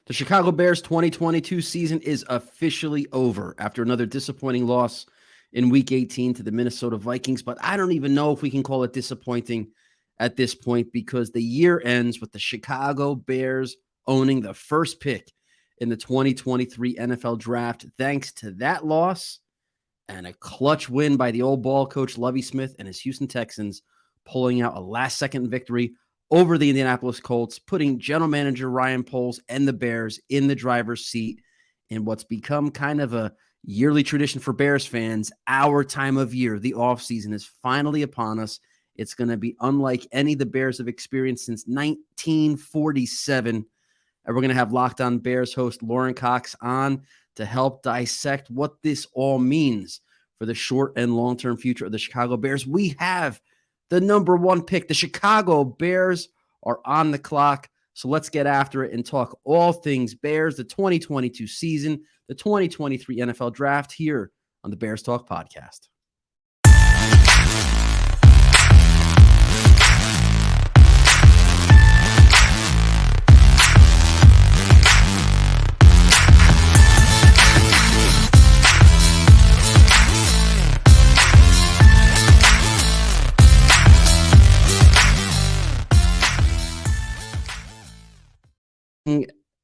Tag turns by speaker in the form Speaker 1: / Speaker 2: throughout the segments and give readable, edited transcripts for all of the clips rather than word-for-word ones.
Speaker 1: The Chicago Bears 2022 season is officially over after another disappointing loss in Week 18 to the Minnesota Vikings. But I don't even know if we can call it disappointing at this point because the year ends with the Chicago Bears owning the first pick in the 2023 NFL Draft. Thanks to that loss and a clutch win by the old ball coach Lovie Smith and his Houston Texans, pulling out a last-second victory over the Indianapolis Colts, putting general manager Bryan Perez and the Bears in the driver's seat in what's become kind of a yearly tradition for Bears fans. Our time of year, the offseason, is finally upon us. It's going to be unlike any the Bears have experienced since 1947. And we're going to have Locked On Bears host Lorin Cox on to help dissect what this all means for the short and long-term future of the Chicago Bears. We have the number one pick. The Chicago Bears are on the clock. So let's get after it and talk all things Bears, the 2022 season, the 2023 NFL Draft here on the Bears Talk podcast.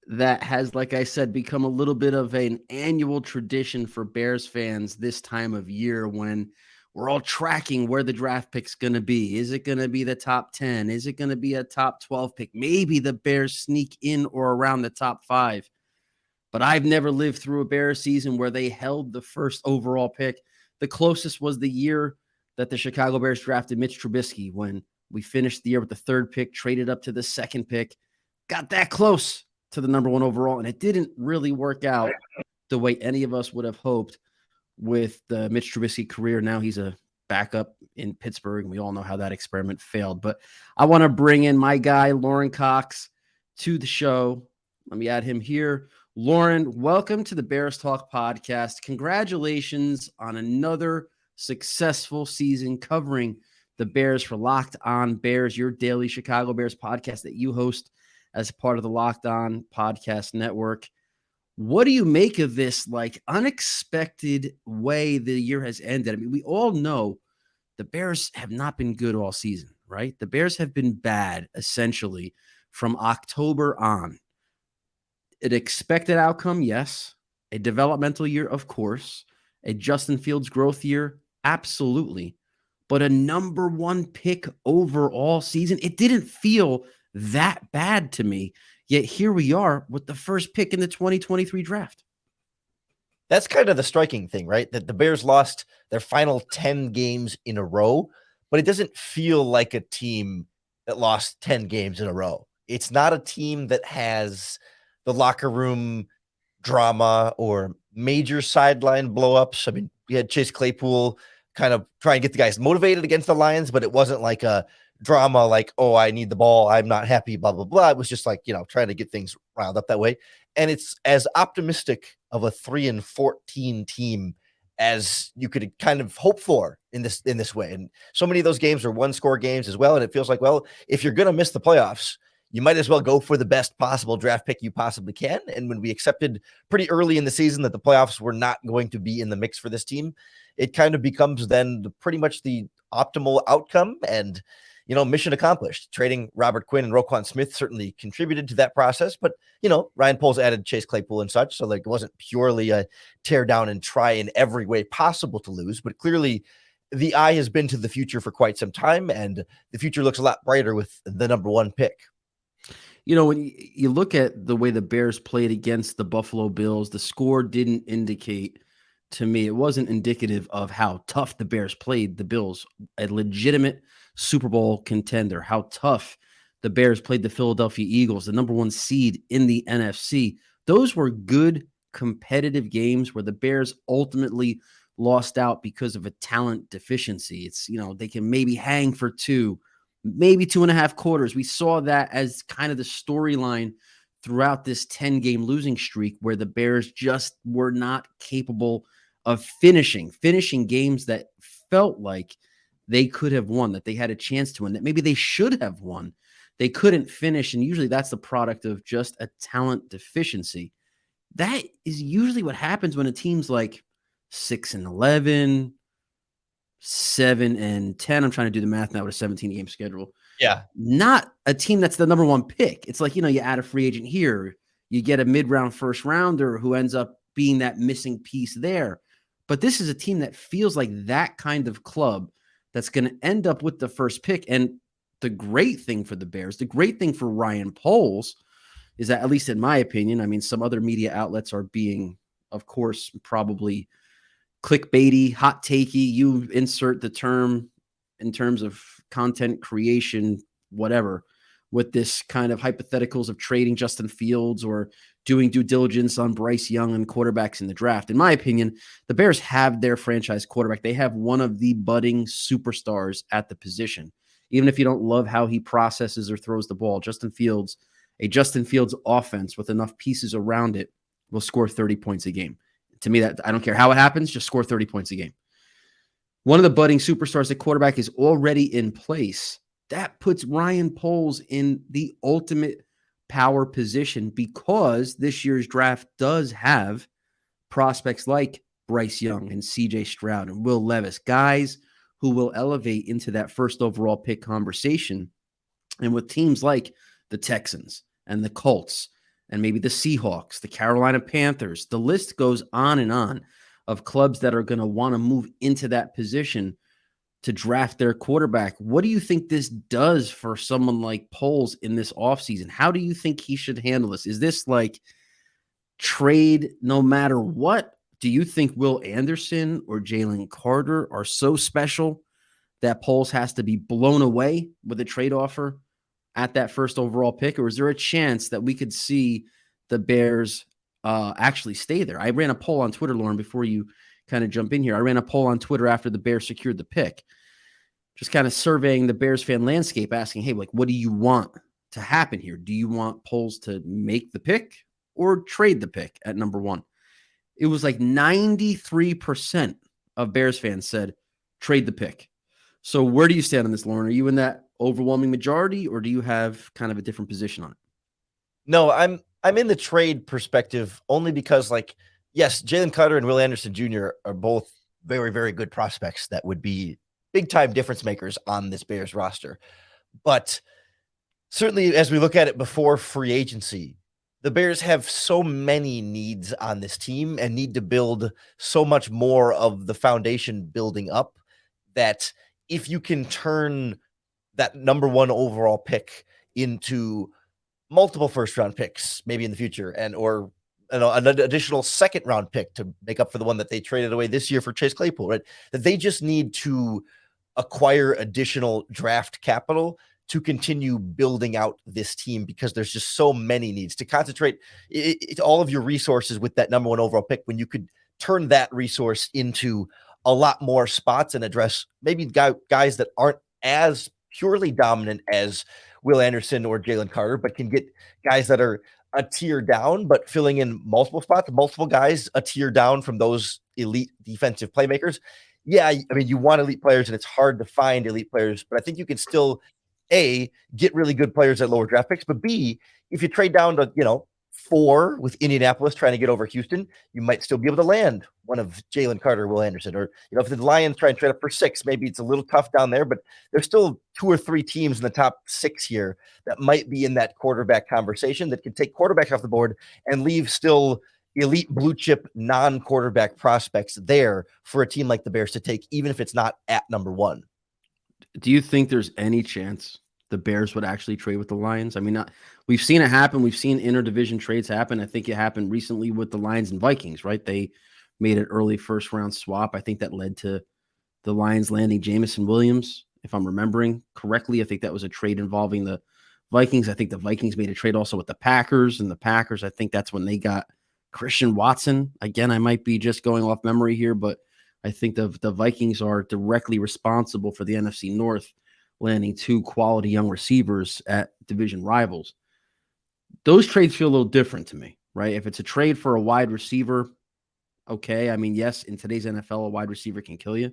Speaker 1: That has, like I said, become a little bit of an annual tradition for Bears fans this time of year when we're all tracking where the draft pick's going to be. Is it going to be the top 10? Is it going to be a top 12 pick? Maybe the Bears sneak in or around the top 5. But I've never lived through a Bears season where they held the first overall pick. The closest was the year that the Chicago Bears drafted Mitch Trubisky when we finished the year with the 3rd pick, traded up to the 2nd pick. Got that close to the number 1 overall, and it didn't really work out the way any of us would have hoped with the Mitch Trubisky career. Now he's a backup in Pittsburgh, and we all know how that experiment failed. But I want to bring in my guy, Lorin Cox, to the show. Let me add him here. Lorin, welcome to the Bears Talk podcast. Congratulations on another successful season covering the Bears for Locked On Bears, your daily Chicago Bears podcast that you host as part of the Locked On Podcast Network. What do you make of this unexpected way the year has ended? I mean, we all know the Bears have not been good all season, right? The Bears have been bad essentially from October on. An expected outcome, yes. A developmental year, of course. A Justin Fields growth year, absolutely. But a number 1 pick overall season, it didn't feel that bad to me. Yet here we are with the first pick in the 2023 draft.
Speaker 2: That's kind of the striking thing, right? That the Bears lost their final 10 games in a row, but it doesn't feel like a team that lost 10 games in a row. It's not a team that has the locker room drama or major sideline blowups. I mean, we had Chase Claypool kind of try and get the guys motivated against the Lions, but it wasn't like a drama like, oh, I need the ball, I'm not happy, blah, blah, blah. It was just like, trying to get things riled up that way. And it's as optimistic of a 3-14 team as you could kind of hope for in this way. And so many of those games are 1-score games as well. And it feels like, well, if you're going to miss the playoffs, you might as well go for the best possible draft pick you possibly can. And when we accepted pretty early in the season that the playoffs were not going to be in the mix for this team, it kind of becomes then pretty much the optimal outcome. And mission accomplished. Trading Robert Quinn and Roquan Smith certainly contributed to that process, but Bryan Perez added Chase Claypool and such, so it wasn't purely a tear down and try in every way possible to lose. But clearly, the eye has been to the future for quite some time, and the future looks a lot brighter with the number 1 pick.
Speaker 1: When you look at the way the Bears played against the Buffalo Bills, the score didn't indicate to me, it wasn't indicative of how tough the Bears played the Bills, a legitimate Super Bowl contender, how tough the Bears played the Philadelphia Eagles, the number 1 seed in the NFC. Those were good competitive games where the Bears ultimately lost out because of a talent deficiency. It's, they can maybe hang for 2, maybe 2.5 quarters. We saw that as kind of the storyline throughout this 10-game losing streak where the Bears just were not capable of finishing games that felt like they could have won, that they had a chance to win, that maybe they should have won they couldn't finish. And usually that's the product of just a talent deficiency. That is usually what happens when a team's like 6-11, 7-10. I'm trying to do the math now with a 17-game schedule.
Speaker 2: Yeah.
Speaker 1: Not a team that's the number one pick. It's like, you add a free agent here, you get a mid-round first rounder who ends up being that missing piece there. But this is a team that feels like that kind of club that's going to end up with the first pick. And the great thing for the Bears, the great thing for Ryan Poles is that, at least in my opinion, I mean, some other media outlets are being, of course, probably clickbaity, hot takey. You insert the term in terms of content creation, whatever, with this kind of hypotheticals of trading Justin Fields or doing due diligence on Bryce Young and quarterbacks in the draft. In my opinion, the Bears have their franchise quarterback. They have one of the budding superstars at the position. Even if you don't love how he processes or throws the ball, a Justin Fields offense with enough pieces around it will score 30 points a game. To me, that I don't care how it happens, just score 30 points a game. One of the budding superstars at quarterback is already in place. That puts Ryan Poles in the ultimate power position because this year's draft does have prospects like Bryce Young and CJ Stroud and Will Levis, guys who will elevate into that first overall pick conversation. And with teams like the Texans and the Colts and maybe the Seahawks, the Carolina Panthers, the list goes on of clubs that are going to want to move into that position to draft their quarterback. What do you think this does for someone like Poles in this offseason? How do you think he should handle this? Is this like trade no matter what? Do you think Will Anderson or Jalen Carter are so special that Poles has to be blown away with a trade offer at that first overall pick? Or is there a chance that we could see the Bears actually stay there? I ran a poll on Twitter, Lorin, before you kind of jump in here. I ran a poll on Twitter after the Bears secured the pick, just kind of surveying the Bears fan landscape, asking, hey, like, what do you want to happen here? Do you want Poles to make the pick or trade the pick at number one? It was like 93% of Bears fans said trade the pick. So where do you stand on this, Lorin? Are you in that overwhelming majority, or do you have kind of a different position on it?
Speaker 2: No, I'm in the trade perspective only because, like, yes, Jalen Carter and Will Anderson Jr. are both very, very good prospects that would be big time difference makers on this Bears roster. But certainly, as we look at it before free agency, the Bears have so many needs on this team and need to build so much more of the foundation building up that if you can turn that number one overall pick into multiple first round picks, maybe in the future, and or an additional second round pick to make up for the one that they traded away this year for Chase Claypool, right? That they just need to acquire additional draft capital to continue building out this team because there's just so many needs to concentrate all of your resources with that number one overall pick when you could turn that resource into a lot more spots and address maybe guys that aren't as purely dominant as Will Anderson or Jalen Carter, but can get guys that are a tier down, but filling in multiple spots, multiple guys a tier down from those elite defensive playmakers. Yeah, I mean, you want elite players, and it's hard to find elite players, but I think you can still, A, get really good players at lower draft picks, but B, if you trade down to, 4 with Indianapolis trying to get over Houston, you might still be able to land one of Jalen Carter, Will Anderson, or, if the Lions try and trade up for 6, maybe it's a little tough down there, but there's still 2 or 3 teams in the top 6 here that might be in that quarterback conversation that can take quarterbacks off the board and leave still elite blue chip non-quarterback prospects there for a team like the Bears to take, even if it's not at number one.
Speaker 1: Do you think there's any chance the Bears would actually trade with the Lions? I mean, we've seen it happen. We've seen interdivision trades happen. I think it happened recently with the Lions and Vikings, right? They made an early first round swap. I think that led to the Lions landing Jamison Williams, if I'm remembering correctly. I think that was a trade involving the Vikings. I think the Vikings made a trade also with the Packers, and the Packers, I think that's when they got Christian Watson. Again, I might be just going off memory here, but I think the Vikings are directly responsible for the NFC North landing 2 quality young receivers at division rivals. Those trades feel a little different to me, right? If it's a trade for a wide receiver, okay. I mean, yes, in today's NFL, a wide receiver can kill you.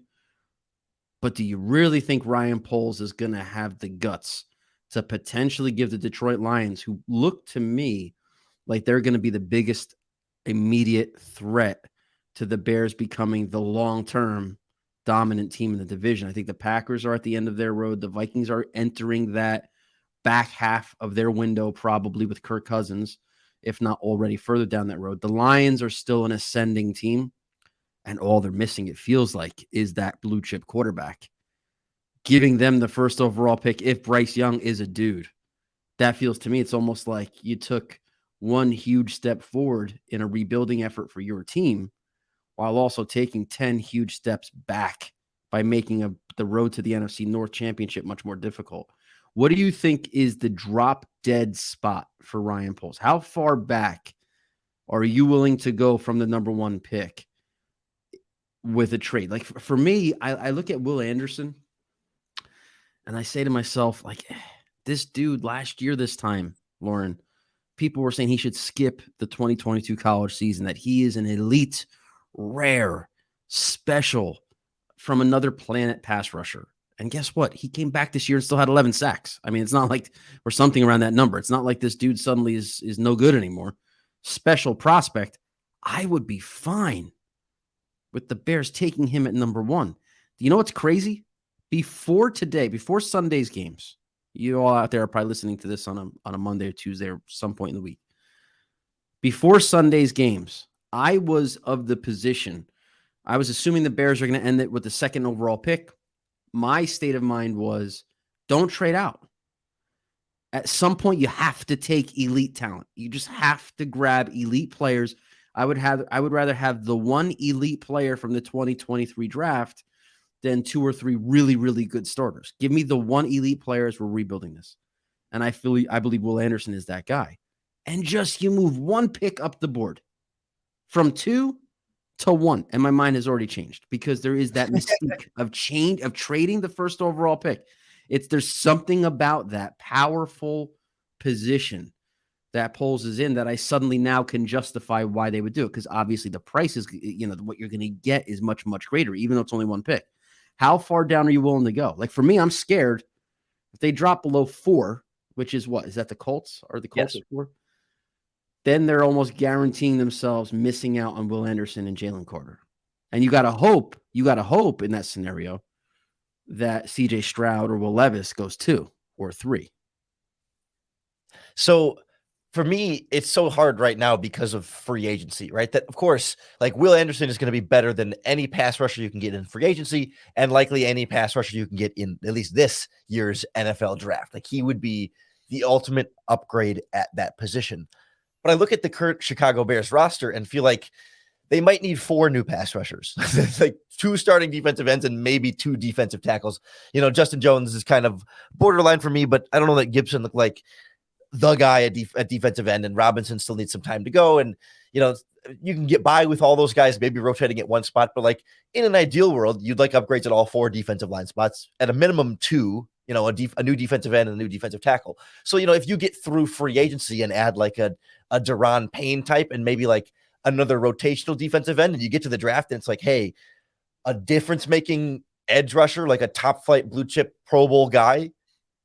Speaker 1: But do you really think Ryan Poles is going to have the guts to potentially give the Detroit Lions, who look to me like they're going to be the biggest immediate threat to the Bears becoming the long-term dominant team in the division. I think the Packers are at the end of their road. The Vikings are entering that back half of their window, probably with Kirk Cousins, if not already further down that road. The Lions are still an ascending team, and all they're missing, it feels like, is that blue chip quarterback. Giving them the first overall pick if Bryce Young is a dude. That feels to me, it's almost like you took one huge step forward in a rebuilding effort for your team while also taking 10 huge steps back by making the road to the NFC North Championship much more difficult. What do you think is the drop dead spot for Ryan Poles? How far back are you willing to go from the number one pick with a trade? Like for me, I look at Will Anderson and I say to myself, like, this dude last year, this time, Lorin, people were saying he should skip the 2022 college season, that he is an elite, rare, special, from another planet pass rusher. And guess what? He came back this year and still had 11 sacks. I mean, it's not like, or something around that number. It's not like this dude suddenly is no good anymore. Special prospect. I would be fine with the Bears taking him at number one. Do you know what's crazy? Before today, before Sunday's games, you all out there are probably listening to this on a Monday or Tuesday or some point in the week. Before Sunday's games, I was of the position, I was assuming the Bears are going to end it with the second overall pick. My state of mind was, don't trade out. At some point, you have to take elite talent. You just have to grab elite players. I would rather have the one elite player from the 2023 draft than two or three really, really good starters. Give me the one elite player as we're rebuilding this. And I believe Will Anderson is that guy. And just you move one pick up the board from 2 to 1. And my mind has already changed because there is that mystique of trading the first overall pick. There's something about that powerful position that Poles is in that I suddenly now can justify why they would do it. Because obviously the price is, what you're going to get is much, much greater, even though it's only one pick. How far down are you willing to go? Like for me, I'm scared if they drop below 4, which is what? Is that the Colts? Are the Colts
Speaker 2: Yes.
Speaker 1: at 4? Then they're almost guaranteeing themselves missing out on Will Anderson and Jalen Carter. And you got to hope in that scenario that CJ Stroud or Will Levis goes 2 or 3.
Speaker 2: So for me, it's so hard right now because of free agency, right? That, of course, like Will Anderson is going to be better than any pass rusher you can get in free agency and likely any pass rusher you can get in at least this year's NFL draft. Like he would be the ultimate upgrade at that position. But I look at the current Chicago Bears roster and feel like they might need 4 new pass rushers, like 2 starting defensive ends and maybe 2 defensive tackles. Justin Jones is kind of borderline for me, but I don't know that Gibson looked like the guy at defensive end, and Robinson still needs some time to go. And, you can get by with all those guys, maybe rotating at one spot, but like in an ideal world, you'd like upgrades at all 4 defensive line spots, at a minimum 2, a new defensive end and a new defensive tackle. So, if you get through free agency and add like a Deron Payne type and maybe like another rotational defensive end, and you get to the draft and it's like, hey, a difference-making edge rusher, like a top flight blue chip Pro Bowl guy,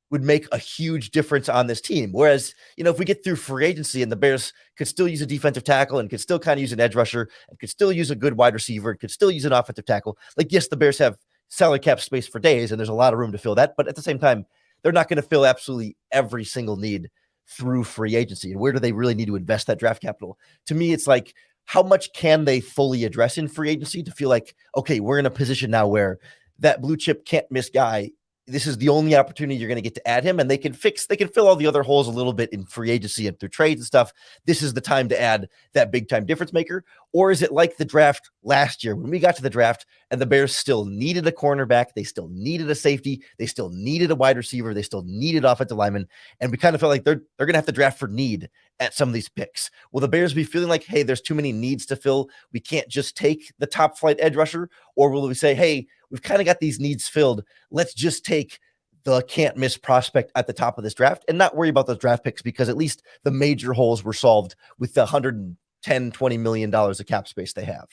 Speaker 2: would make a huge difference on this team. Whereas, if we get through free agency and the Bears could still use a defensive tackle and could still kind of use an edge rusher and could still use a good wide receiver and could still use an offensive tackle, like, yes, the Bears have salary cap space for days and there's a lot of room to fill that. But at the same time, they're not going to fill absolutely every single need through free agency. And where do they really need to invest that draft capital? To me, it's like, how much can they fully address in free agency to feel like, okay, we're in a position now where that blue chip can't miss guy, this is the only opportunity you're going to get to add him, and they can fill all the other holes a little bit in free agency and through trades and stuff. This is the time to add that big time difference maker. Or is it like the draft last year when we got to the draft and the Bears still needed a cornerback, they still needed a safety, they still needed a wide receiver, they still needed offensive linemen, and we kind of felt like they're going to have to draft for need at some of these picks. Will the Bears be feeling like, hey, there's too many needs to fill, we can't just take the top flight edge rusher? Or will we say, hey, we've kind of got these needs filled, let's just take the can't miss prospect at the top of this draft and not worry about those draft picks, because at least the major holes were solved with the $110, $20 million of cap space they have.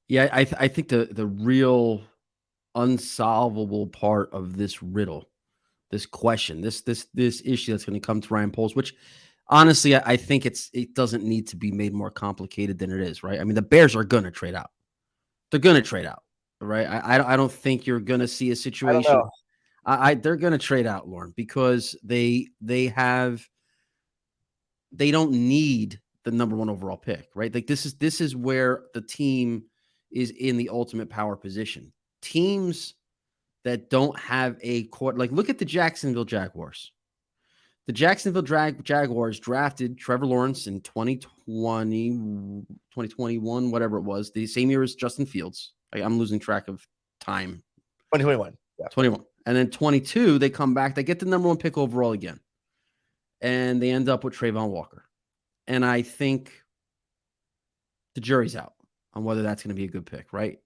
Speaker 1: Yeah, I think the real unsolvable part of this riddle this question, this issue that's going to come to Ryan Poles, which honestly, I think it doesn't need to be made more complicated than it is, right? I mean, the Bears are going to trade out. They're going to trade out, right? I don't think you're going to see a
Speaker 2: I don't
Speaker 1: situation.
Speaker 2: know.
Speaker 1: They're going to trade out, Lorin, because they don't need the number one overall pick, right? Like this is where the team is in the ultimate power position. Teams that don't have a court, like look at the Jacksonville Jaguars. The Jacksonville Jaguars drafted Trevor Lawrence in 2020, 2021, whatever it was, the same year as Justin Fields. I'm losing track of time.
Speaker 2: 2021. Yeah.
Speaker 1: 21. And then 22, they come back. They get the number one pick overall again. And they end up with Trayvon Walker. And I think the jury's out on whether that's going to be a good pick, right?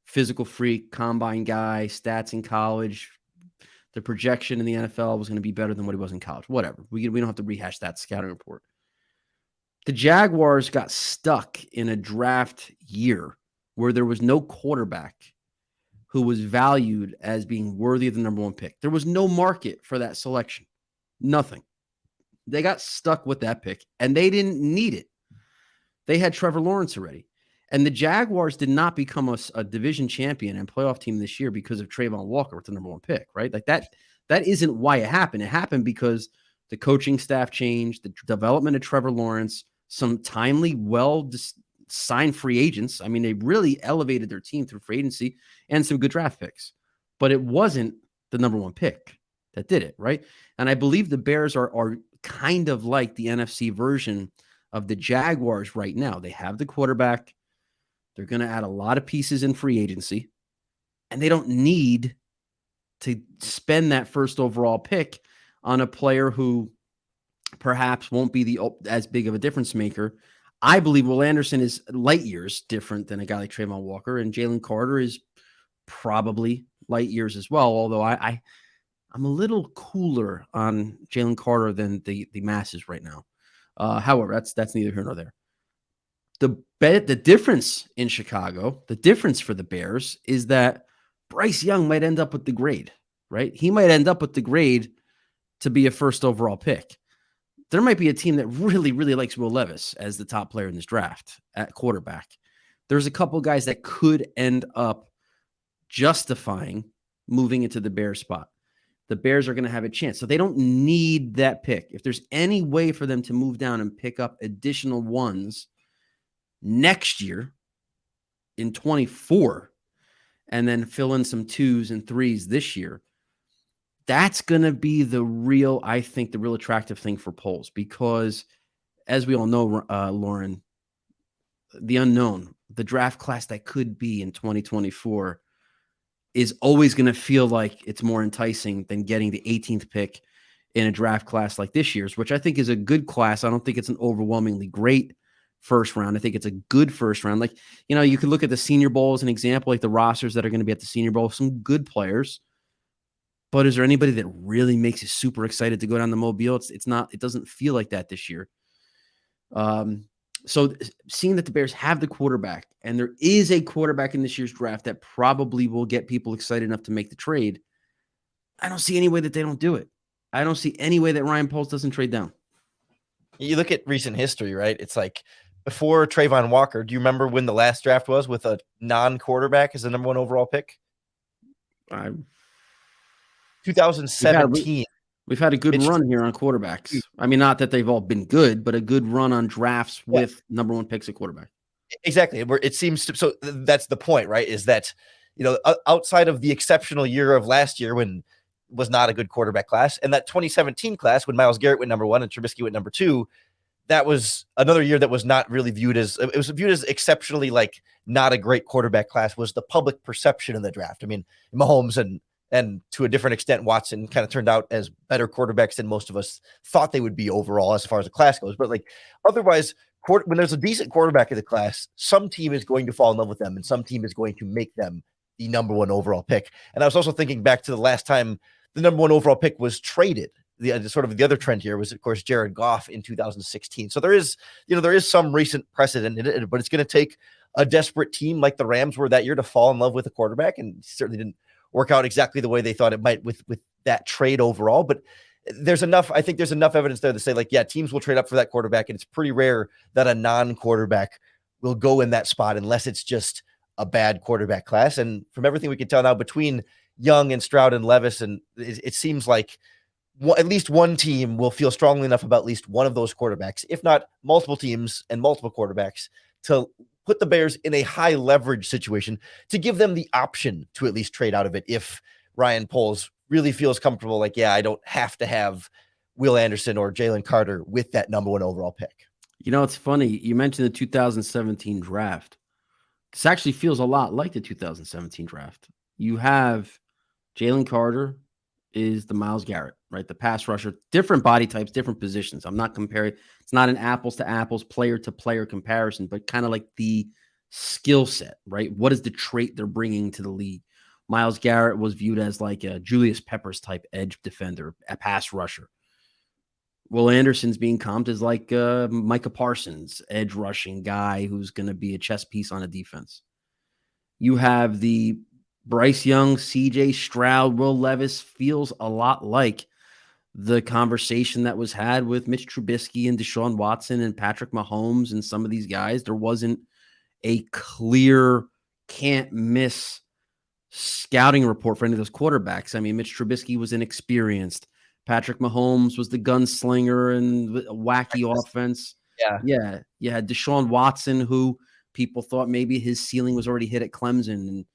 Speaker 1: Physical freak, combine guy, stats in college. The projection in the NFL was going to be better than what he was in college. Whatever. We don't have to rehash that scouting report. The Jaguars got stuck in a draft year where there was no quarterback who was valued as being worthy of the number one pick. There was no market for that selection. Nothing. They got stuck with that pick, and they didn't need it. They had Trevor Lawrence already. And the Jaguars did not become a division champion and playoff team this year because of Trayvon Walker with the number one pick, right? Like that isn't why it happened. It happened because the coaching staff changed, the development of Trevor Lawrence, some timely, well-signed free agents. I mean, they really elevated their team through free agency and some good draft picks. But it wasn't the number one pick that did it, right? And I believe the Bears are kind of like the NFC version of the Jaguars right now. They have the quarterback. They're going to add a lot of pieces in free agency, and they don't need to spend that first overall pick on a player who perhaps won't be as big of a difference maker. I believe Will Anderson is light years different than a guy like Trayvon Walker, and Jalen Carter is probably light years as well, although I'm a little cooler on Jalen Carter than the masses right now. However, that's neither here nor there. The difference in Chicago, the difference for the Bears is that Bryce Young might end up with the grade, right? He might end up with the grade to be a first overall pick. There might be a team that really, really likes Will Levis as the top player in this draft at quarterback. There's a couple guys that could end up justifying moving into the Bears spot. The Bears are going to have a chance. So they don't need that pick. If there's any way for them to move down and pick up additional ones next year in 24 and then fill in some 2s and 3s this year, that's going to be the real attractive thing for Poles, because as we all know, Lorin, the unknown, the draft class that could be in 2024 is always going to feel like it's more enticing than getting the 18th pick in a draft class like this year's, which I think is a good class. I don't think it's an overwhelmingly great first round. I think it's a good first round. Like, you could look at the Senior Bowl as an example, like the rosters that are going to be at the Senior Bowl, some good players. But is there anybody that really makes you super excited to go down the Mobile? It doesn't feel like that this year. So seeing that the Bears have the quarterback, and there is a quarterback in this year's draft that probably will get people excited enough to make the trade, I don't see any way that they don't do it. I don't see any way that Ryan Poles doesn't trade down.
Speaker 2: You look at recent history, right? It's like before Trayvon Walker, do you remember when the last draft was with a non-quarterback as the number one overall pick? 2017.
Speaker 1: We've had a good run here on quarterbacks. I mean, not that they've all been good, but a good run on drafts with number one picks at quarterback.
Speaker 2: Exactly. It seems to, so that's the point, right? Is that, outside of the exceptional year of last year when was not a good quarterback class, and that 2017 class when Myles Garrett went number 1 and Trubisky went number 2, that was another year that was not really viewed as, it was viewed as exceptionally like not a great quarterback class, was the public perception of the draft. I mean, Mahomes and to a different extent, Watson kind of turned out as better quarterbacks than most of us thought they would be overall as far as the class goes. But like otherwise, when there's a decent quarterback in the class, some team is going to fall in love with them and some team is going to make them the number one overall pick. And I was also thinking back to the last time the number one overall pick was traded. The sort of the other trend here was, of course, Jared Goff in 2016. So there is some recent precedent in it, but it's going to take a desperate team like the Rams were that year to fall in love with a quarterback, and certainly didn't work out exactly the way they thought it might with that trade overall, but I think there's enough evidence there to say, like, yeah, teams will trade up for that quarterback, and it's pretty rare that a non-quarterback will go in that spot unless it's just a bad quarterback class. And from everything we can tell now, between Young and Stroud and Levis, and it seems like at least one team will feel strongly enough about at least one of those quarterbacks, if not multiple teams and multiple quarterbacks, to put the Bears in a high leverage situation to give them the option to at least trade out of it if Ryan Poles really feels comfortable, like, yeah, I don't have to have Will Anderson or Jalen Carter with that number 1 overall pick.
Speaker 1: You know, it's funny. You mentioned the 2017 draft. This actually feels a lot like the 2017 draft. You have Jalen Carter is the Myles Garrett, right? The pass rusher, different body types, different positions. I'm not comparing. It's not an apples to apples, player to player comparison, but kind of like the skill set, right? What is the trait they're bringing to the league? Myles Garrett was viewed as like a Julius Peppers type edge defender, a pass rusher. Will Anderson's being comped as like Micah Parsons, edge rushing guy who's going to be a chess piece on a defense. You have the Bryce Young, CJ Stroud, Will Levis feels a lot like the conversation that was had with Mitch Trubisky and Deshaun Watson and Patrick Mahomes and some of these guys. There wasn't a clear can't miss scouting report for any of those quarterbacks. I mean, Mitch Trubisky was inexperienced. Patrick Mahomes was the gunslinger and a wacky offense.
Speaker 2: Yeah.
Speaker 1: Yeah. You had Deshaun Watson, who people thought maybe his ceiling was already hit at Clemson. And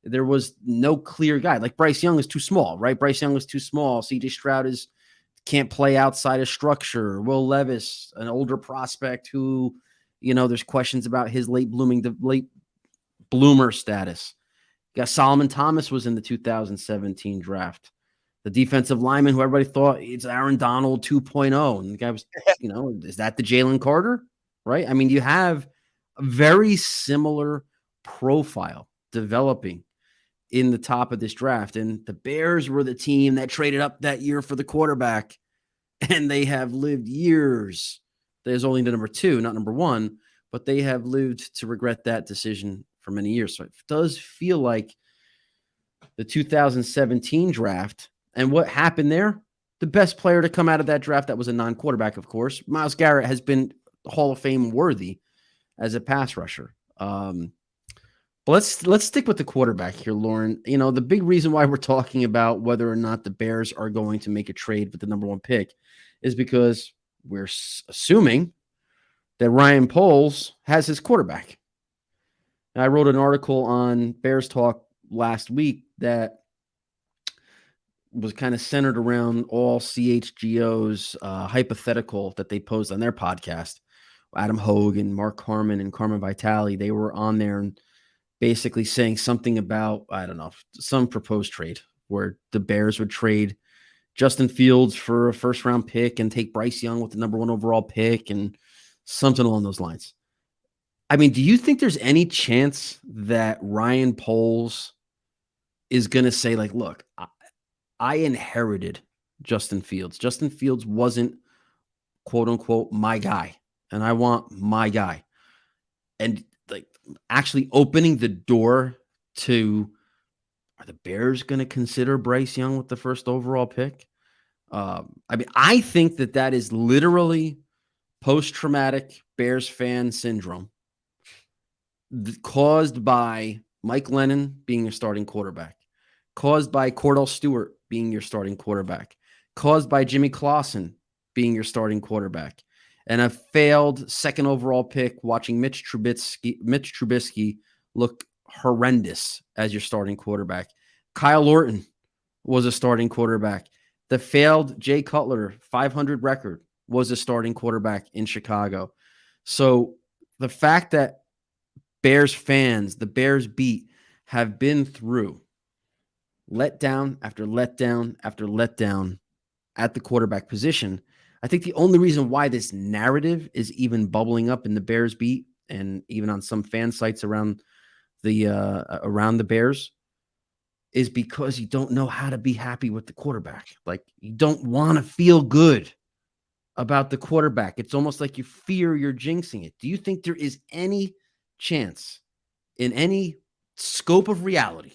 Speaker 1: there was no clear guy. Like Bryce Young is too small, right? Bryce Young is too small. CJ Stroud can't play outside of structure. Will Levis, an older prospect who, there's questions about his late bloomer status. You got Solomon Thomas was in the 2017 draft. The defensive lineman who everybody thought it's Aaron Donald 2.0. And the guy was, is that the Jalen Carter? Right? I mean, you have a very similar profile developing in the top of this draft. And the Bears were the team that traded up that year for the quarterback. And they have lived years. There's only the number 2, not number 1, but they have lived to regret that decision for many years. So it does feel like the 2017 draft and what happened there, the best player to come out of that draft, that was a non-quarterback, of course. Myles Garrett has been Hall of Fame worthy as a pass rusher. But let's stick with the quarterback here, Lorin. The big reason why we're talking about whether or not the Bears are going to make a trade with the number 1 pick is because we're assuming that Ryan Poles has his quarterback. I wrote an article on Bears Talk last week that was kind of centered around all CHGO's hypothetical that they posed on their podcast. Adam Hogue and Mark Carman and Carmen Vitale, they were on there and basically saying something about, I don't know, some proposed trade where the Bears would trade Justin Fields for a first-round pick and take Bryce Young with the number 1 overall pick and something along those lines. I mean, do you think there's any chance that Ryan Poles is going to say, like, look, I inherited Justin Fields. Justin Fields wasn't, quote unquote, my guy, and I want my guy. And like actually opening the door to, are the Bears going to consider Bryce Young with the first overall pick? I mean, I think that is literally post-traumatic Bears fan syndrome caused by Mike Lennon being your starting quarterback, caused by Cordell Stewart being your starting quarterback, caused by Jimmy Clausen being your starting quarterback, and a failed second overall pick watching Mitch Trubisky look horrendous as your starting quarterback. Kyle Orton was a starting quarterback. The failed Jay Cutler 500 record was a starting quarterback in Chicago. So the fact that Bears fans, the Bears beat, have been through letdown after letdown after letdown at the quarterback position, I think the only reason why this narrative is even bubbling up in the Bears beat and even on some fan sites around the Bears is because you don't know how to be happy with the quarterback. Like, you don't want to feel good about the quarterback. It's almost like you fear you're jinxing it. Do you think there is any chance in any scope of reality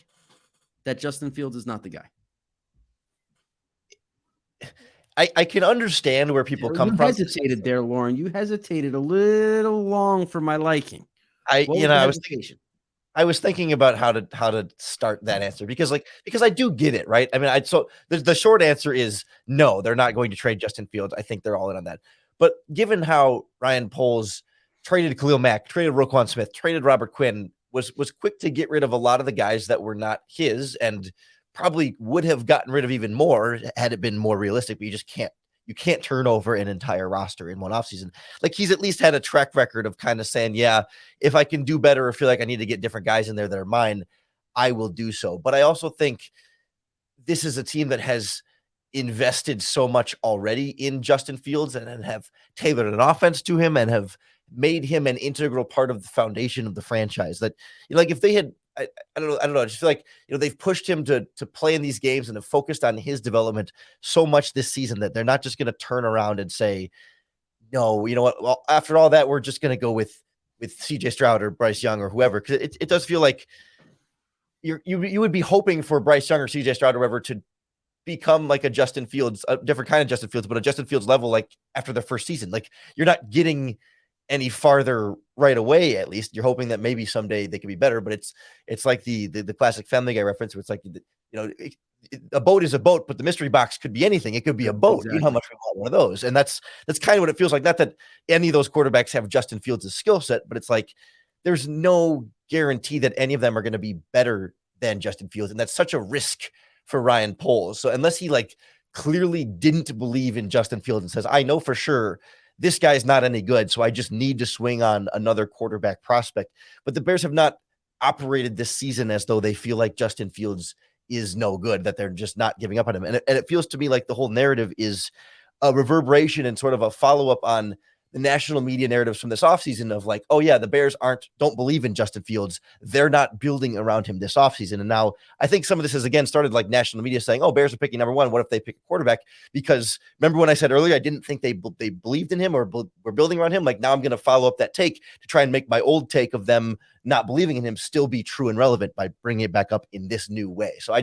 Speaker 1: that Justin Fields is not the guy?
Speaker 2: I can understand where people come
Speaker 1: You
Speaker 2: from.
Speaker 1: hesitated there, Lorin. You hesitated a little long for my liking.
Speaker 2: I,
Speaker 1: What
Speaker 2: you
Speaker 1: was
Speaker 2: know,
Speaker 1: the
Speaker 2: I was thinking,
Speaker 1: hesitation?
Speaker 2: I was thinking about how to start that answer because I do get it, right? I mean, so the short answer is no, they're not going to trade Justin Fields. I think they're all in on that. But given how Ryan Poles traded Khalil Mack, traded Roquan Smith, traded Robert Quinn, was quick to get rid of a lot of the guys that were not his, and probably would have gotten rid of even more had it been more realistic. But you can't turn over an entire roster in one offseason. Like, he's at least had a track record of kind of saying, yeah, if I can do better or feel like I need to get different guys in there that are mine, I will do so. But I also think this is a team that has invested so much already in Justin Fields and have tailored an offense to him and have made him an integral part of the foundation of the franchise. That, like, if they had, I don't know. I just feel like, they've pushed him to play in these games and have focused on his development so much this season that they're not just going to turn around and say, no, you know what? Well, after all that, we're just going to go with CJ Stroud or Bryce Young or whoever, because it does feel like you would be hoping for Bryce Young or CJ Stroud or whoever to become like a Justin Fields, a different kind of Justin Fields, but a Justin Fields level, like after their first season. Like, you're not getting any farther right away. At least you're hoping that maybe someday they could be better. But it's like the classic Family Guy reference, where it's like, a boat is a boat, but the mystery box could be anything. It could be a boat.
Speaker 1: Exactly.
Speaker 2: You know how much we want one of those, and that's kind of what it feels like. Not that any of those quarterbacks have Justin Fields' skill set, but it's like there's no guarantee that any of them are going to be better than Justin Fields, and that's such a risk for Ryan Poles. So unless he clearly didn't believe in Justin Fields and says, I know for sure this guy's not any good, so I just need to swing on another quarterback prospect. But the Bears have not operated this season as though they feel like Justin Fields is no good, that they're just not giving up on him. And it feels to me like the whole narrative is a reverberation and sort of a follow-up on the national media narratives from this offseason of like, oh yeah, the Bears don't believe in Justin Fields. They're not building around him this offseason. And now I think some of this has again started like national media saying, oh, Bears are picking number one. What if they pick a quarterback? Because remember when I said earlier, I didn't think they believed in him or were building around him. Like, now I'm going to follow up that take to try and make my old take of them not believing in him still be true and relevant by bringing it back up in this new way. So I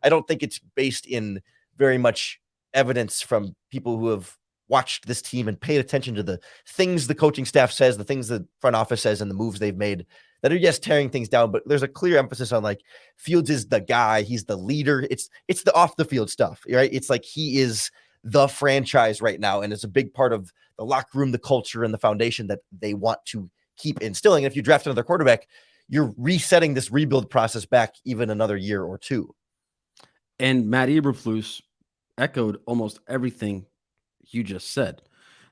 Speaker 2: don't think it's based in very much evidence from people who have watched this team and paid attention to the things the coaching staff says, the things the front office says, and the moves they've made that are, yes, tearing things down, but there's a clear emphasis on like Fields is the guy, he's the leader. It's the off the field stuff, right? It's like he is the franchise right now, and it's a big part of the locker room, the culture, and the foundation that they want to keep instilling. And if you draft another quarterback, you're resetting this rebuild process back even another year or two.
Speaker 1: And Matt Eberflus echoed almost everything you just said.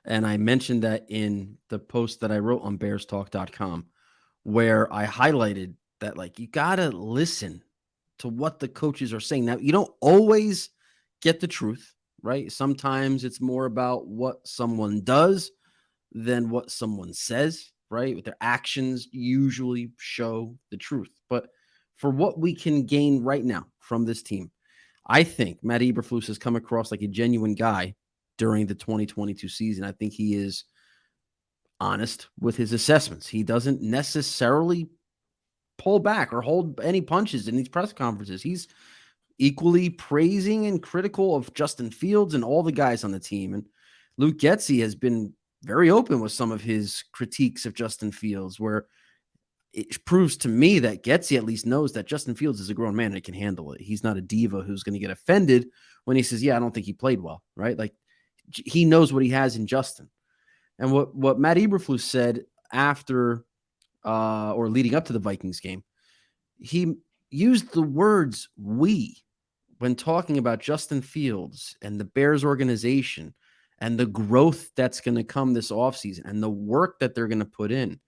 Speaker 1: And I mentioned that in the post that I wrote on bearstalk.com, where I highlighted that, like, you got to listen to what the coaches are saying. Now, you don't always get the truth, right? Sometimes it's more about what someone does than what someone says, right? Their actions usually show the truth. But for what we can gain right now from this team, I think Matt Eberflus has come across like a genuine guy during the 2022 season. I think he is honest with his assessments. He doesn't necessarily pull back or hold any punches in these press conferences. He's equally praising and critical of Justin Fields and all the guys on the team. And Luke Getsy has been very open with some of his critiques of Justin Fields, where it proves to me that Getsy at least knows that Justin Fields is a grown man and can handle it. He's not a diva who's going to get offended when he says, yeah, I don't think he played well, right? Like, he knows what he has in Justin. And what Matt Eberflus said after or leading up to the Vikings game, he used the words "we" when talking about Justin Fields and the Bears organization and the growth that's going to come this offseason and the work that they're going to put in.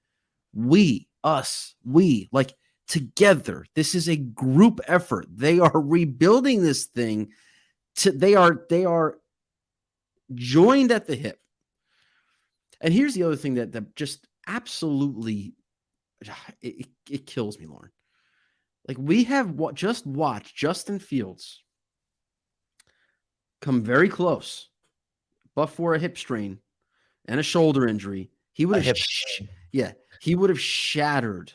Speaker 1: We, us, we, like, together. This is a group effort. They are rebuilding this thing. They are joined at the hip. And here's the other thing that just absolutely it kills me, Lorin. Like, we have just watched Justin Fields come very close, but for a hip strain and a shoulder injury, he would have he would have shattered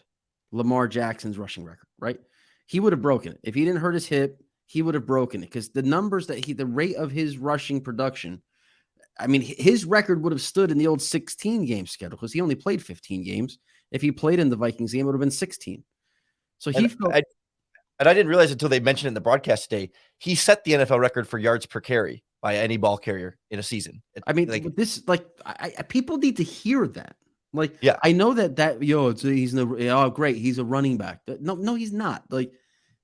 Speaker 1: Lamar Jackson's rushing record, right? He would have broken it. If he didn't hurt his hip, he would have broken it because the numbers the rate of his rushing production, I mean, his record would have stood in the old 16 game schedule because he only played 15 games. If he played in the Vikings game, it would have been 16. So he
Speaker 2: And
Speaker 1: felt.
Speaker 2: I didn't realize until they mentioned it in the broadcast today, he set the NFL record for yards per carry by any ball carrier in a season.
Speaker 1: I mean,
Speaker 2: like,
Speaker 1: this people need to hear that. Like,
Speaker 2: yeah,
Speaker 1: I know that he's great, he's a running back. No, he's not. Like,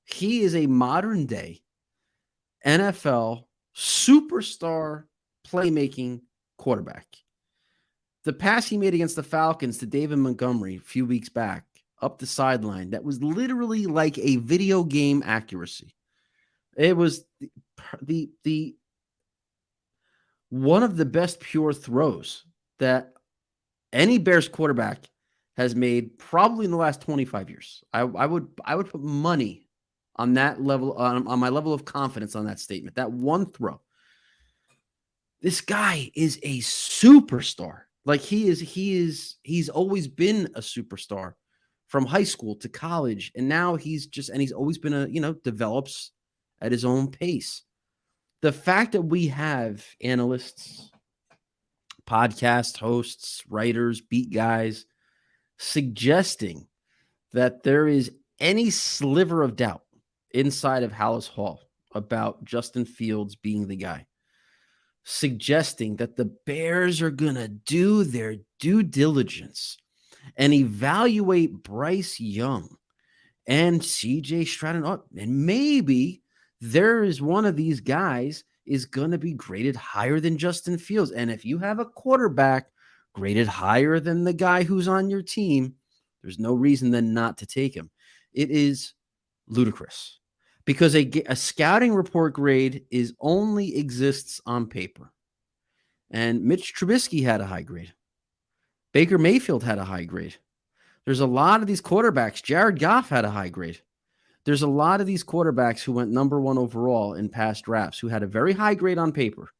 Speaker 1: he is a modern day NFL superstar playmaking quarterback. The pass he made against the Falcons to David Montgomery a few weeks back up the sideline, that was literally like a video game accuracy. It was the one of the best pure throws that any Bears quarterback has made probably in the last 25 years. I would put money on that level, on my level of confidence on that statement. That one throw. This guy is a superstar. Like he's always been a superstar from high school to college. And now he's always been develops at his own pace. The fact that we have analysts, podcast hosts, writers, beat guys suggesting that there is any sliver of doubt inside of Hallis Hall about Justin Fields being the guy, suggesting that the Bears are going to do their due diligence and evaluate Bryce Young and CJ Stroud, and maybe there is one of these guys is going to be graded higher than Justin Fields. And if you have a quarterback graded higher than the guy who's on your team, there's no reason then not to take him. It is ludicrous because a scouting report grade only exists on paper. And Mitch Trubisky had a high grade. Baker Mayfield had a high grade. There's a lot of these quarterbacks. Jared Goff had a high grade. There's a lot of these quarterbacks who went number one overall in past drafts who had a very high grade on paper.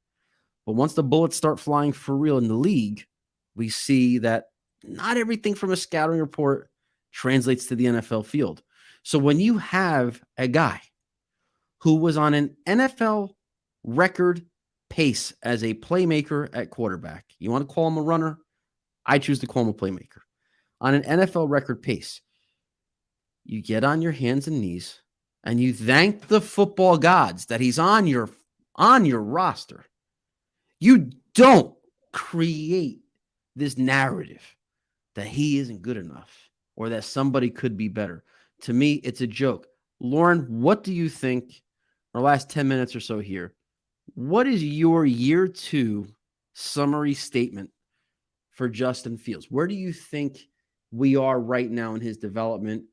Speaker 1: But once the bullets start flying for real in the league, we see that not everything from a scouting report translates to the NFL field. So when you have a guy who was on an NFL record pace as a playmaker at quarterback, you want to call him a runner? I choose to call him a playmaker. On an NFL record pace, you get on your hands and knees and you thank the football gods that he's on your roster. You don't create this narrative that he isn't good enough or that somebody could be better. To me, it's a joke. Lorin, what do you think? Our last 10 minutes or so here. What is your year 2 summary statement for Justin Fields? Where do you think we are right now in his development?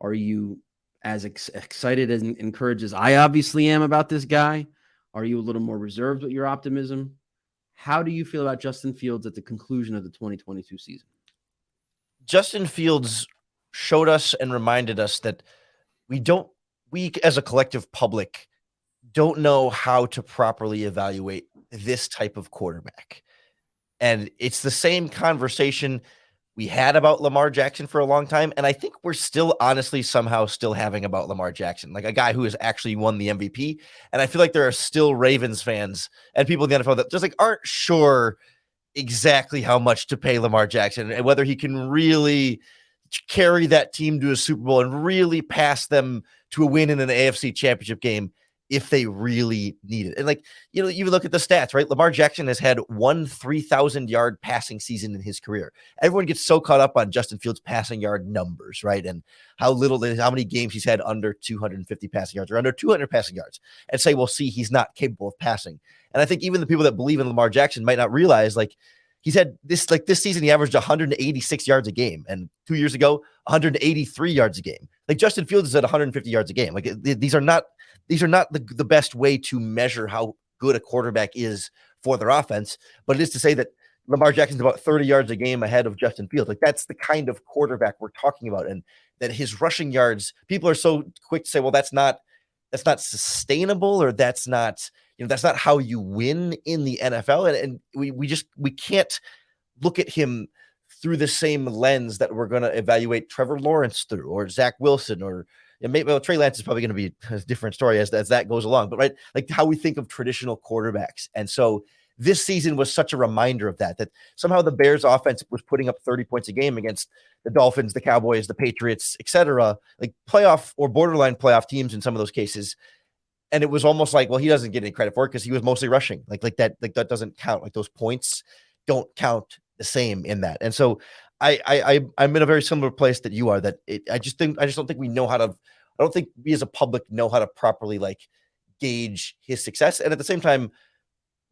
Speaker 1: Are you as excited and encouraged as I obviously am about this guy? Are you a little more reserved with your optimism? How do you feel about Justin Fields at the conclusion of the 2022 season?
Speaker 2: Justin Fields showed us and reminded us that we as a collective public don't know how to properly evaluate this type of quarterback. And it's the same conversation we had about Lamar Jackson for a long time. And I think we're still honestly somehow still having about Lamar Jackson, like a guy who has actually won the MVP. And I feel like there are still Ravens fans and people in the NFL that just aren't sure exactly how much to pay Lamar Jackson and whether he can really carry that team to a Super Bowl and really pass them to a win in an AFC championship game if they really need it. And you look at the stats, right? Lamar Jackson has had one 3,000-yard passing season in his career. Everyone gets so caught up on Justin Fields' passing yard numbers, right? And how many games he's had under 250 passing yards or under 200 passing yards and say, well, see, he's not capable of passing. And I think even the people that believe in Lamar Jackson might not realize, he's had this season, he averaged 186 yards a game. And 2 years ago, 183 yards a game. Justin Fields is at 150 yards a game. These are not the best way to measure how good a quarterback is for their offense, but it is to say that Lamar Jackson's about 30 yards a game ahead of Justin Fields. That's the kind of quarterback we're talking about. And that his rushing yards, people are so quick to say, well, that's not sustainable, or that's not how you win in the NFL. And we can't look at him through the same lens that we're going to evaluate Trevor Lawrence through, or Zach Wilson, or And maybe, well, Trey Lance is probably going to be a different story as that goes along. But right, like how we think of traditional quarterbacks, and so this season was such a reminder of that somehow the Bears offense was putting up 30 points a game against the Dolphins, the Cowboys, the Patriots, etc., like playoff or borderline playoff teams in some of those cases. And it was almost like, well, he doesn't get any credit for it because he was mostly rushing. Like that doesn't count. Like those points don't count the same in that. And so I'm in a very similar place that you are. I just don't think we know how to. I don't think we as a public know how to properly like gauge his success. And at the same time,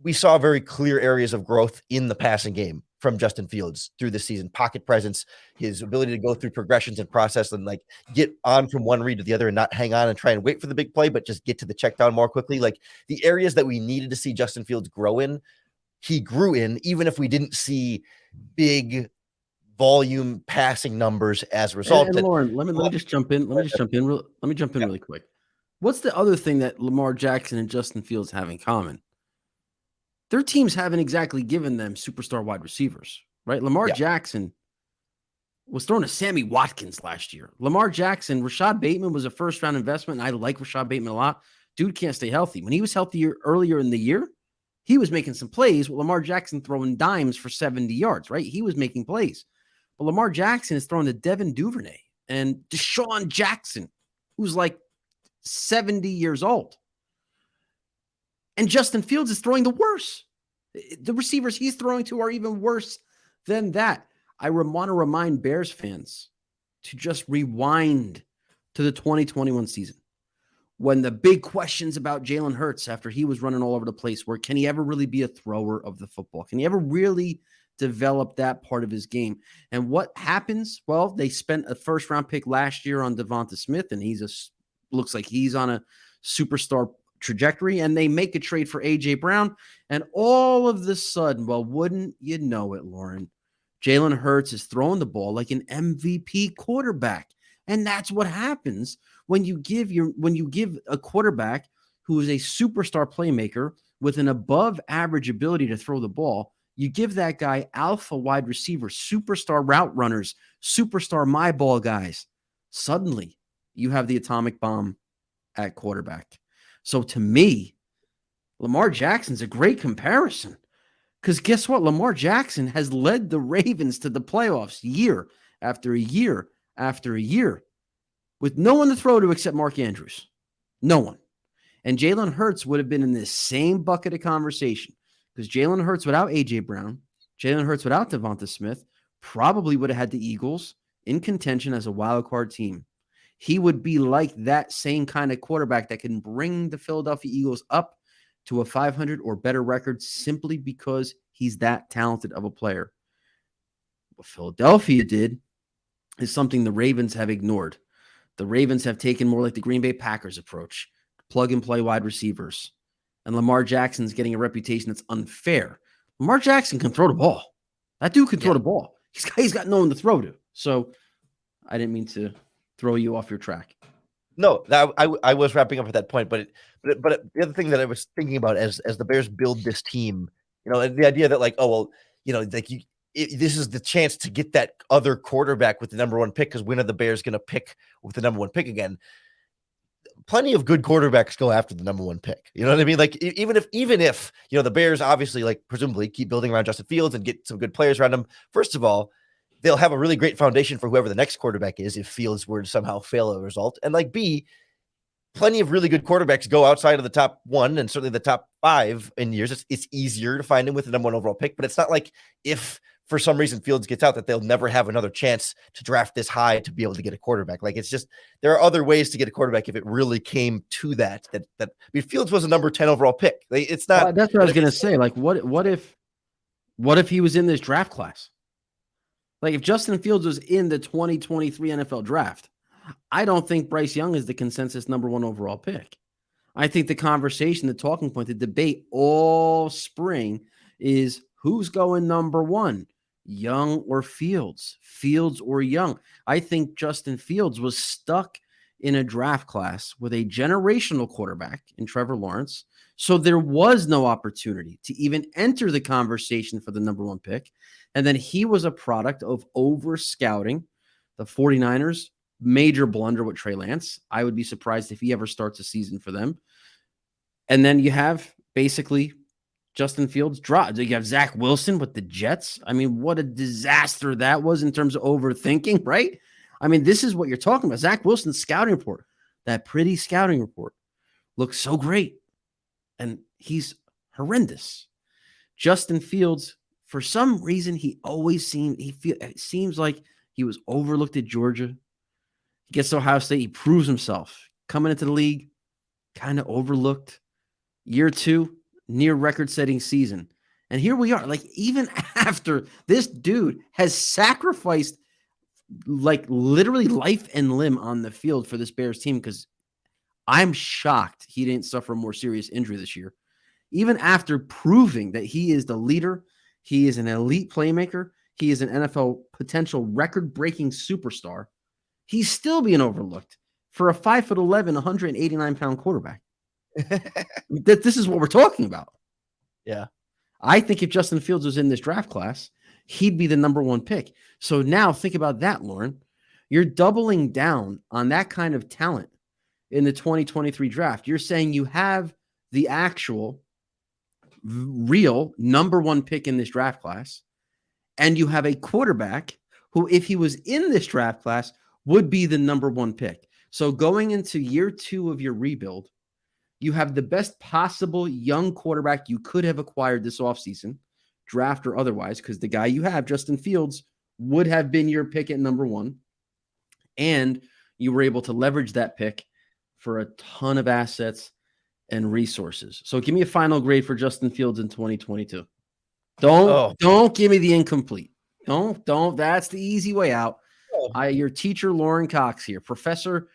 Speaker 2: we saw very clear areas of growth in the passing game from Justin Fields through the season. Pocket presence, his ability to go through progressions and process and like get on from one read to the other and not hang on and try and wait for the big play, but just get to the check down more quickly. Like the areas that we needed to see Justin Fields grow in, he grew in, even if we didn't see big volume passing numbers as a result.
Speaker 1: And Lorin, let me just jump in. Let me jump in really quick. What's the other thing that Lamar Jackson and Justin Fields have in common? Their teams haven't exactly given them superstar wide receivers, right? Lamar Jackson was throwing to Sammy Watkins last year. Lamar Jackson, Rashad Bateman was a first-round investment, and I like Rashad Bateman a lot. Dude can't stay healthy. When he was healthier earlier in the year, he was making some plays with Lamar Jackson throwing dimes for 70 yards, right? He was making plays. But Lamar Jackson is throwing to Devin Duvernay and Deshaun Jackson, who's like 70 years old. And Justin Fields is throwing the worst. The receivers he's throwing to are even worse than that. I want to remind Bears fans to just rewind to the 2021 season when the big questions about Jalen Hurts after he was running all over the place were, can he ever really be a thrower of the football? Can he ever really develop that part of his game? And what happens? Well, they spent a first-round pick last year on Devonta Smith, and looks like he's on a superstar trajectory, and they make a trade for A.J. Brown, and all of the sudden, well, wouldn't you know it, Lorin, Jalen Hurts is throwing the ball like an MVP quarterback. And that's what happens when you give a quarterback who is a superstar playmaker with an above average ability to throw the ball. You give that guy alpha wide receiver, superstar route runners, superstar my ball guys. Suddenly, you have the atomic bomb at quarterback. So to me, Lamar Jackson's a great comparison because guess what? Lamar Jackson has led the Ravens to the playoffs year after year after year with no one to throw to except Mark Andrews. No one. And Jalen Hurts would have been in this same bucket of conversation because Jalen Hurts without A.J. Brown, Jalen Hurts without Devonta Smith probably would have had the Eagles in contention as a wild card team. He would be like that same kind of quarterback that can bring the Philadelphia Eagles up to a 500 or better record simply because he's that talented of a player. What Philadelphia did is something the Ravens have ignored. The Ravens have taken more like the Green Bay Packers approach, plug and play wide receivers. And Lamar Jackson's getting a reputation that's unfair. Lamar Jackson can throw the ball. That dude can throw the ball. He's got no one to throw to. So I didn't mean to throw you off your track.
Speaker 2: No, I was wrapping up at that point, but the other thing that I was thinking about as the Bears build this team, the idea that like, oh well, like this is the chance to get that other quarterback with the number one pick because when are the Bears going to pick with the number one pick again? Plenty of good quarterbacks go after the number one pick. You know what I mean? Like even if the Bears obviously like presumably keep building around Justin Fields and get some good players around him. First of all, they'll have a really great foundation for whoever the next quarterback is if Fields were to somehow fail a result. And like B, plenty of really good quarterbacks go outside of the top one and certainly the top 5 in years. It's easier to find him with the number one overall pick, but it's not like if for some reason Fields gets out that they'll never have another chance to draft this high to be able to get a quarterback. Like it's just, there are other ways to get a quarterback if it really came to that I mean, Fields was a number 10 overall pick. It's not.
Speaker 1: That's what I was going to say. Like what if he was in this draft class? Like if Justin Fields was in the 2023 NFL draft, I don't think Bryce Young is the consensus number 1 overall pick. I think the conversation, the talking point, the debate all spring is who's going number 1, Young or Fields or Young. I think Justin Fields was stuck in a draft class with a generational quarterback in Trevor Lawrence. So there was no opportunity to even enter the conversation for the number 1 pick. And then he was a product of over scouting the 49ers, major blunder with Trey Lance. I would be surprised if he ever starts a season for them. And then you have basically Justin Fields dropped. You have Zach Wilson with the Jets. I mean, what a disaster that was in terms of overthinking, right? I mean, this is what you're talking about. Zach Wilson's scouting report, that pretty scouting report, looks so great. And he's horrendous. Justin Fields, for some reason, it seems like he was overlooked at Georgia. He gets to Ohio State. He proves himself. Coming into the league, kind of overlooked. Year 2, near record-setting season. And here we are. Like, even after this dude has sacrificed, like, literally life and limb on the field for this Bears team, because I'm shocked he didn't suffer a more serious injury this year. Even after proving that he is the leader, he is an elite playmaker, he is an NFL potential record-breaking superstar, he's still being overlooked for a 5'11", 189-pound quarterback. This is what we're talking about.
Speaker 2: Yeah.
Speaker 1: I think if Justin Fields was in this draft class, he'd be the number 1 pick. So now think about that, Lorin. You're doubling down on that kind of talent in the 2023 draft. You're saying you have the actual real number 1 pick in this draft class, and you have a quarterback who, if he was in this draft class, would be the number 1 pick. So going into year 2 of your rebuild, you have the best possible young quarterback you could have acquired this offseason, draft or otherwise, because the guy you have, Justin Fields, would have been your pick at number 1. And you were able to leverage that pick for a ton of assets and resources. So give me a final grade for Justin Fields in 2022. Don't give me the incomplete. Don't. That's the easy way out. Your teacher, Lorin Cox here, Professor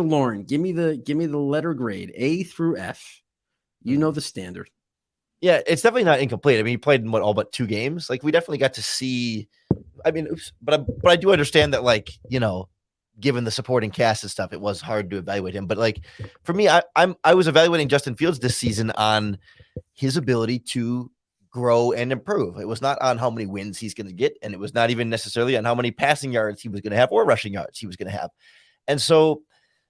Speaker 1: Lorin. Give me the letter grade, A through F. You know the standard.
Speaker 2: Yeah, it's definitely not incomplete. I mean, he played in all but 2 games. Like, we definitely got to see. I mean, but I do understand that, like, given the supporting cast and stuff, it was hard to evaluate him. But, like, for me, I was evaluating Justin Fields this season on his ability to grow and improve. It was not on how many wins he's going to get, and it was not even necessarily on how many passing yards he was going to have or rushing yards he was going to have. And so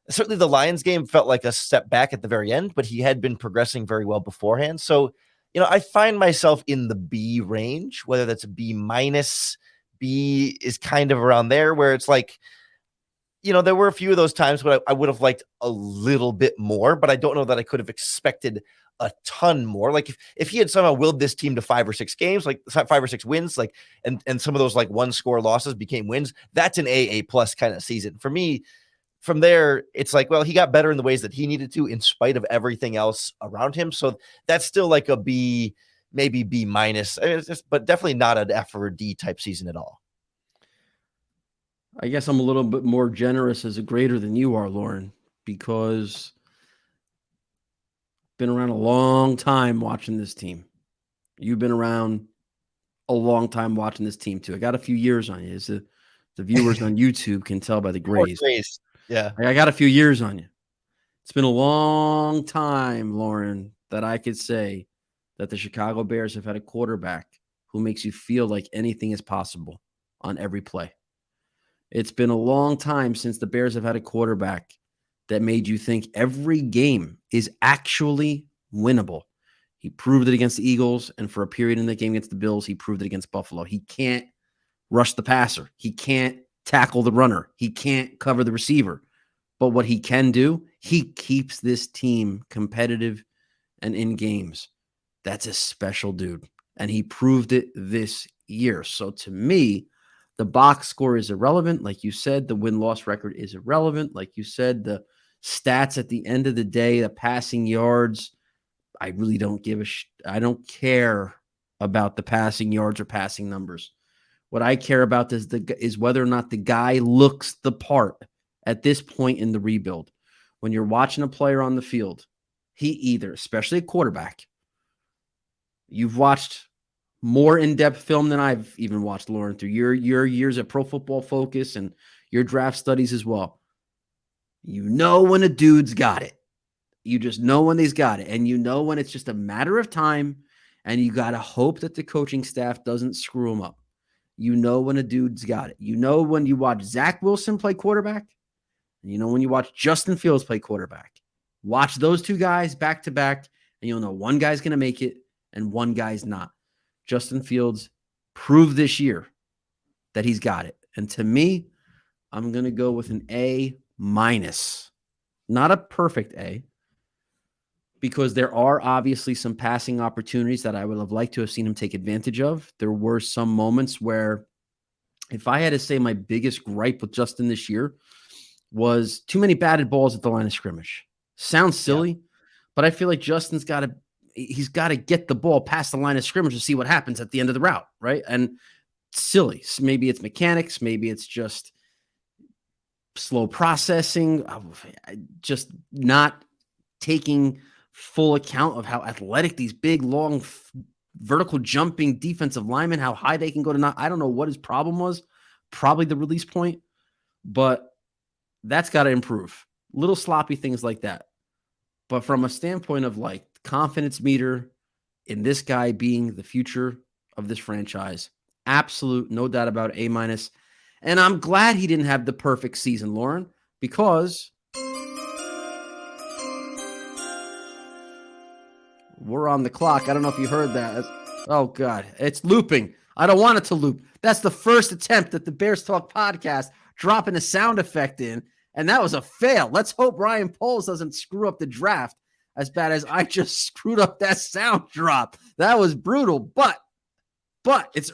Speaker 2: certainly the Lions game felt like a step back at the very end, but he had been progressing very well beforehand. So, I find myself in the B range, whether that's a B minus. B is kind of around there, where it's like, there were a few of those times where I would have liked a little bit more, but I don't know that I could have expected a ton more. Like, if he had somehow willed this team to 5 or 6 games, like 5 or 6 wins, like, and some of those like 1-score losses became wins, that's an AA plus kind of season for me. From there, it's like, well, he got better in the ways that he needed to in spite of everything else around him. So that's still like a B, maybe B minus, but definitely not an F or a D type season at all.
Speaker 1: I guess I'm a little bit more generous as a grader than you are, Lorin, because I've been around a long time watching this team. You've been around a long time watching this team too. I got a few years on you. As the viewers on YouTube can tell by the grades.
Speaker 2: Yeah.
Speaker 1: I got a few years on you. It's been a long time, Lorin, that I could say that the Chicago Bears have had a quarterback who makes you feel like anything is possible on every play. It's been a long time since the Bears have had a quarterback that made you think every game is actually winnable. He proved it against the Eagles, and for a period in the game against the Bills, he proved it against Buffalo. He can't rush the passer. He can't tackle the runner. He can't cover the receiver. But what he can do, he keeps this team competitive and in games. That's a special dude. And he proved it this year. So to me, the box score is irrelevant. Like you said, the win-loss record is irrelevant. Like you said, the stats at the end of the day, the passing yards, I really don't give I don't care about the passing yards or passing numbers. What I care about is whether or not the guy looks the part at this point in the rebuild. When you're watching a player on the field, he either, especially a quarterback, you've watched more in-depth film than I've even watched, Lorin, through your years at Pro Football Focus and your draft studies as well. You know when a dude's got it. You just know when he's got it. And you know when it's just a matter of time, and you got to hope that the coaching staff doesn't screw him up. You know when a dude's got it. You know when you watch Zach Wilson play quarterback, and you know when you watch Justin Fields play quarterback. Watch those two guys back to back, and you'll know one guy's going to make it and one guy's not. Justin Fields proved this year that he's got it. And to me, I'm going to go with an A minus. Not a perfect A, because there are obviously some passing opportunities that I would have liked to have seen him take advantage of. There were some moments where, if I had to say my biggest gripe with Justin this year, was too many batted balls at the line of scrimmage. Sounds silly, but I feel like Justin's got to get the ball past the line of scrimmage to see what happens at the end of the route, right? And silly. So maybe it's mechanics, maybe it's just slow processing, just not taking full account of how athletic these big, long, vertical jumping defensive linemen, how high they can go to not. I don't know what his problem was. Probably the release point, but that's got to improve. Little sloppy things like that. But from a standpoint of like confidence meter in this guy being the future of this franchise, absolute, no doubt about it, A minus. And I'm glad he didn't have the perfect season, Lorin, because we're on the clock. I don't know if you heard that. Oh, God, it's looping. I don't want it to loop. That's the first attempt at the Bears Talk podcast, dropping a sound effect in, and that was a fail. Let's hope Ryan Poles doesn't screw up the draft as bad as I just screwed up that sound drop. That was brutal, but it's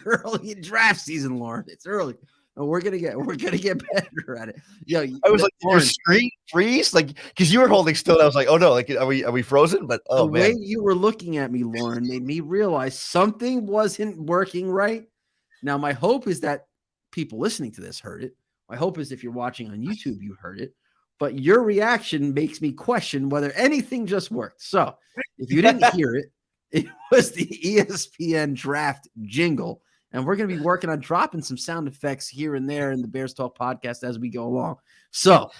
Speaker 1: early in draft season, Lorin. It's early. And we're gonna get better at it. Yo,
Speaker 2: I was like, your screen freeze, like, because you were holding still. And I was like, oh no, like, are we frozen? But
Speaker 1: the way you were looking at me, Lorin, made me realize something wasn't working right. Now, my hope is that people listening to this heard it. My hope is if you're watching on YouTube, you heard it. But your reaction makes me question whether anything just worked. So if you didn't hear it, it was the ESPN draft jingle. And we're going to be working on dropping some sound effects here and there in the Bears Talk podcast as we go along. So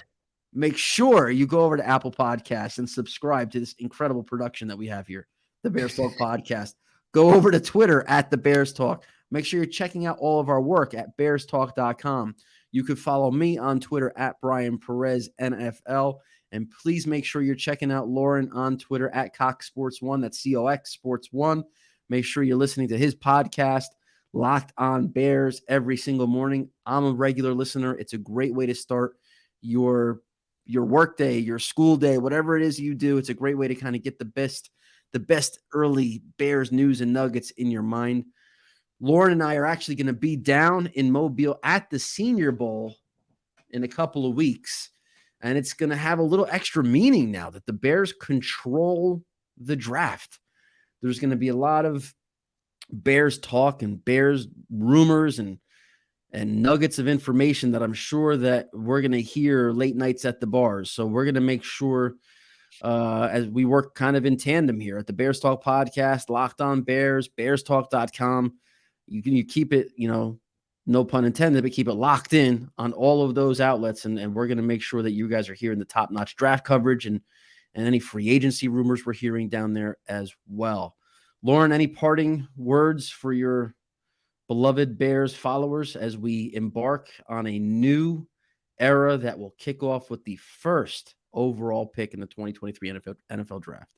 Speaker 1: make sure you go over to Apple Podcasts and subscribe to this incredible production that we have here, the Bears Talk podcast. Go over to Twitter at the Bears Talk. Make sure you're checking out all of our work at bearstalk.com. You could follow me on Twitter at Bryan Perez NFL. And please make sure you're checking out Lorin on Twitter at Cox Sports One. That's COX Sports One. Make sure you're listening to his podcast, Locked on Bears, every single morning. I'm a regular listener. It's a great way to start your work day, your school day, whatever it is you do. It's a great way to kind of get the best early Bears news and nuggets in your mind. Lorin and I are actually going to be down in Mobile at the Senior Bowl in a couple of weeks. And it's going to have a little extra meaning now that the Bears control the draft. There's going to be a lot of Bears talk and Bears rumors and nuggets of information that I'm sure that we're going to hear late nights at the bars. So we're going to make sure as we work kind of in tandem here at the Bears Talk podcast, Locked on Bears, bearstalk.com. You keep it, no pun intended, but keep it locked in on all of those outlets. And we're going to make sure that you guys are hearing the top-notch draft coverage and any free agency rumors we're hearing down there as well. Lorin, any parting words for your beloved Bears followers as we embark on a new era that will kick off with the first overall pick in the 2023 NFL draft?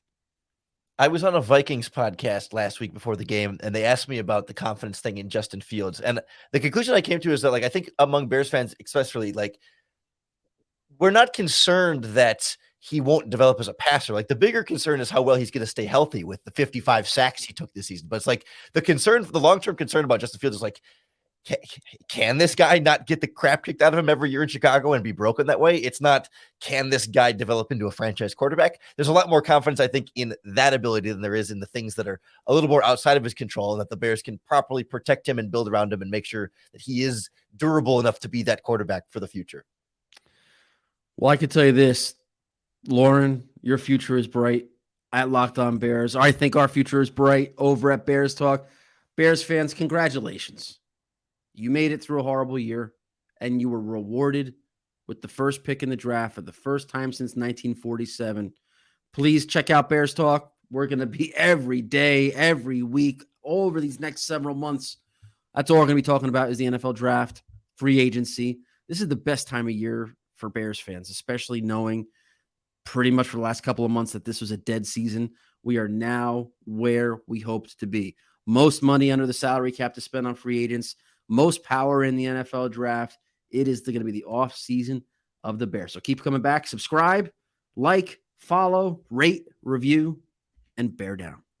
Speaker 2: I was on a Vikings podcast last week before the game, and they asked me about the confidence thing in Justin Fields. And the conclusion I came to is that, I think among Bears fans, especially, we're not concerned that he won't develop as a passer. The bigger concern is how well he's going to stay healthy with the 55 sacks he took this season. But it's the long-term concern about Justin Fields is can this guy not get the crap kicked out of him every year in Chicago and be broken that way? It's not, can this guy develop into a franchise quarterback? There's a lot more confidence, I think, in that ability than there is in the things that are a little more outside of his control, and that the Bears can properly protect him and build around him and make sure that he is durable enough to be that quarterback for the future.
Speaker 1: Well, I can tell you this, Lorin, your future is bright at Locked on Bears. I think our future is bright over at Bears Talk. Bears fans, congratulations. You made it through a horrible year, and you were rewarded with the first pick in the draft for the first time since 1947. Please check out Bears Talk. We're going to be every day, every week, over these next several months, That's all we're going to be talking about is the NFL draft, free agency. This is the best time of year for Bears fans, especially knowing pretty much for the last couple of months that this was a dead season. We are now where we hoped to be. Most money under the salary cap to spend on free agents, most power in the NFL draft. It is going to be the off season of the Bears. So keep coming back, subscribe, like, follow, rate, review, and bear down.